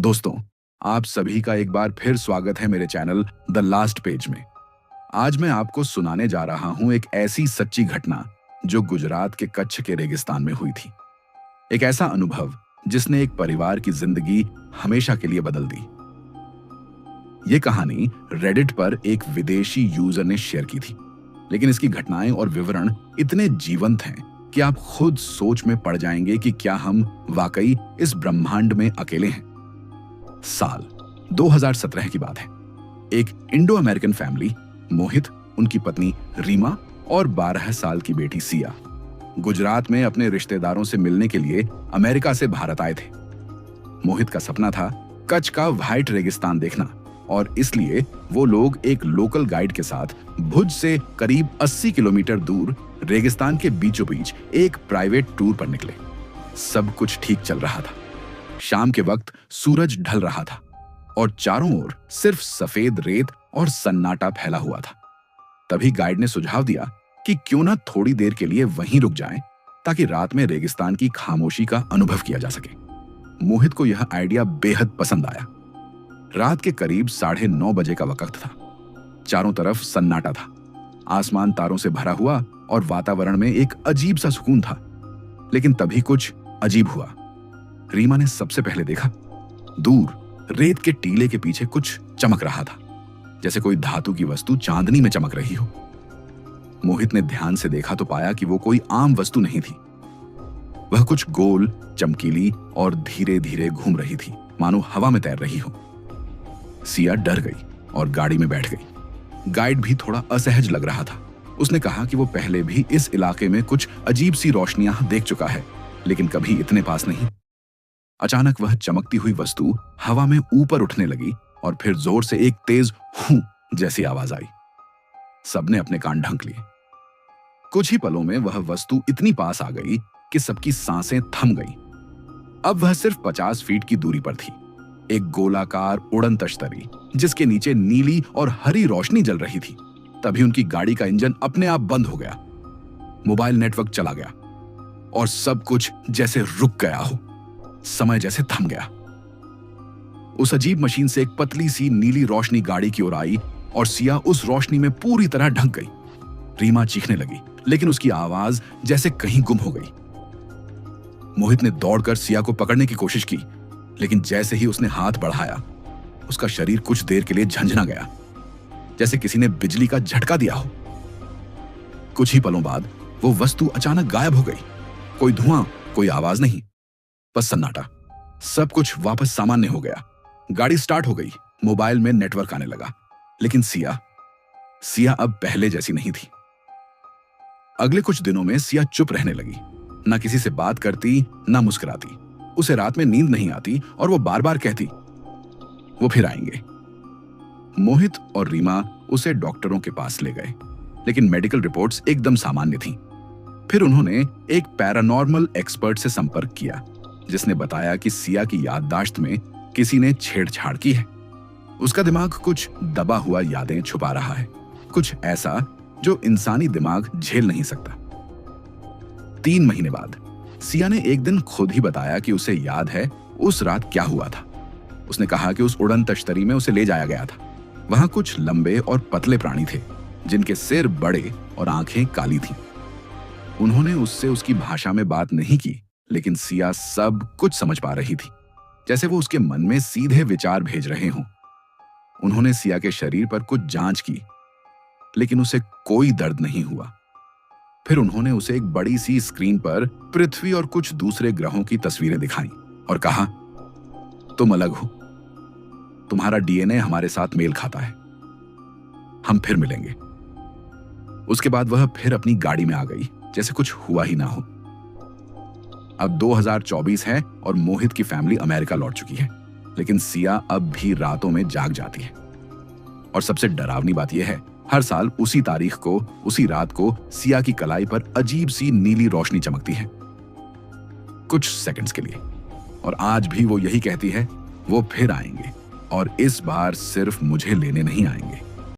दोस्तों, आप सभी का एक बार फिर स्वागत है मेरे चैनल द लास्ट पेज में। आज मैं आपको सुनाने जा रहा हूं एक ऐसी सच्ची घटना जो गुजरात के कच्छ के रेगिस्तान में हुई थी। एक ऐसा अनुभव जिसने एक परिवार की जिंदगी हमेशा के लिए बदल दी। ये कहानी रेडिट पर एक विदेशी यूजर ने शेयर की थी, लेकिन इसकी घटनाएं और विवरण इतने जीवंत हैं कि आप खुद सोच में पड़ जाएंगे कि क्या हम वाकई इस ब्रह्मांड में अकेले हैं। साल 2017 की बात है। एक इंडो अमेरिकन फैमिली, मोहित, उनकी पत्नी रीमा और 12 साल की बेटी सिया, गुजरात में अपने रिश्तेदारों से मिलने के लिए अमेरिका से भारत आए थे। मोहित का सपना था कच्छ का व्हाइट रेगिस्तान देखना, और इसलिए वो लोग एक लोकल गाइड के साथ भुज से करीब 80 किलोमीटर दूर रेगिस्तान के बीचों बीच एक प्राइवेट टूर पर निकले। सब कुछ ठीक चल रहा था। शाम के वक्त सूरज ढल रहा था और चारों ओर सिर्फ सफेद रेत और सन्नाटा फैला हुआ था। तभी गाइड ने सुझाव दिया कि क्यों ना थोड़ी देर के लिए वहीं रुक जाएं, ताकि रात में रेगिस्तान की खामोशी का अनुभव किया जा सके। मोहित को यह आइडिया बेहद पसंद आया। रात के करीब 9:30 बजे का वक्त था। चारों तरफ सन्नाटा था, आसमान तारों से भरा हुआ और वातावरण में एक अजीब सा सुकून था। लेकिन तभी कुछ अजीब हुआ। रीमा ने सबसे पहले देखा, दूर रेत के टीले के पीछे कुछ चमक रहा था, जैसे कोई धातु की वस्तु चांदनी में चमक रही हो। मोहित ने ध्यान से देखा तो पाया कि वो कोई आम वस्तु नहीं थी। वह कुछ गोल, चमकीली और धीरे धीरे घूम रही थी, मानो हवा में तैर रही हो। सिया डर गई और गाड़ी में बैठ गई। गाइड भी थोड़ा असहज लग रहा था। उसने कहा कि वो पहले भी इस इलाके में कुछ अजीब सी रोशनियां देख चुका है, लेकिन कभी इतने पास नहीं। अचानक वह चमकती हुई वस्तु हवा में ऊपर उठने लगी और फिर जोर से एक तेज हूं जैसी आवाज आई। सबने अपने कान ढंक लिए। कुछ ही पलों में वह वस्तु इतनी पास आ गई कि सबकी सांसें थम गई। अब वह सिर्फ 50 फीट की दूरी पर थी। एक गोलाकार उड़न तश्तरी जिसके नीचे नीली और हरी रोशनी जल रही थी। तभी उनकी गाड़ी का इंजन अपने आप बंद हो गया। मोबाइल नेटवर्क चला गया और सब कुछ जैसे रुक गया हो। समय जैसे थम गया। उस अजीब मशीन से एक पतली सी नीली रोशनी गाड़ी की ओर आई और सिया उस रोशनी में पूरी तरह ढक गई। रीमा चीखने लगी, लेकिन उसकी आवाज जैसे कहीं गुम हो गई। मोहित ने दौड़कर सिया को पकड़ने की कोशिश की, लेकिन जैसे ही उसने हाथ बढ़ाया, उसका शरीर कुछ देर के लिए झंझना गया, जैसे किसी ने बिजली का झटका दिया हो। कुछ ही पलों बाद वो वस्तु अचानक गायब हो गई। कोई धुआं, कोई आवाज नहीं, बस सन्नाटा। सब कुछ वापस सामान्य हो गया। गाड़ी स्टार्ट हो गई, मोबाइल में नेटवर्क आने लगा, लेकिन सिया अब पहले जैसी नहीं थी। अगले कुछ दिनों में सिया चुप रहने लगी, ना किसी से बात करती, ना मुस्कुराती। उसे रात में नींद नहीं आती और वो बार बार कहती, वो फिर आएंगे। मोहित और रीमा उसे डॉक्टरों के पास ले गए, लेकिन मेडिकल रिपोर्ट्स एकदम सामान्य थीं। फिर उन्होंने एक पैरानॉर्मल एक्सपर्ट से संपर्क किया, जिसने बताया कि सिया की याददाश्त में किसी ने छेड़छाड़ की है। उसका दिमाग कुछ दबा हुआ यादें छुपा रहा है, कुछ ऐसा जो इंसानी दिमाग झेल नहीं सकता। 3 महीने बाद सिया ने एक दिन खुद ही बताया कि उसे याद है उस रात क्या हुआ था। उसने कहा कि उस उड़न तश्तरी में उसे ले जाया गया था। वहां कुछ लंबे और पतले प्राणी थे, जिनके सिर बड़े और आंखें काली थीं। उन्होंने उससे उसकी भाषा में बात नहीं की, लेकिन सिया सब कुछ समझ पा रही थी, जैसे वो उसके मन में सीधे विचार भेज रहे हों। उन्होंने सिया के शरीर पर कुछ जांच की, लेकिन उसे कोई दर्द नहीं हुआ। फिर उन्होंने उसे एक बड़ी सी स्क्रीन पर पृथ्वी और कुछ दूसरे ग्रहों की तस्वीरें दिखाई और कहा, तुम अलग हो, तुम्हारा डीएनए हमारे साथ मेल खाता है, हम फिर मिलेंगे। उसके बाद वह फिर अपनी गाड़ी में आ गई, जैसे कुछ हुआ ही ना हो। अब 2024 है और मोहित की फैमिली अमेरिका लौट चुकी है, लेकिन सिया अब भी रातों में जाग जाती है। और सबसे डरावनी बात यह है, हर साल उसी तारीख को, उसी रात को सिया की कलाई पर अजीब सी नीली रोशनी चमकती है, कुछ सेकंड्स के लिए। और आज भी वो यही कहती है, वो फिर आएंगे और इस बार सिर्फ मुझे लेने नहीं आएंगे।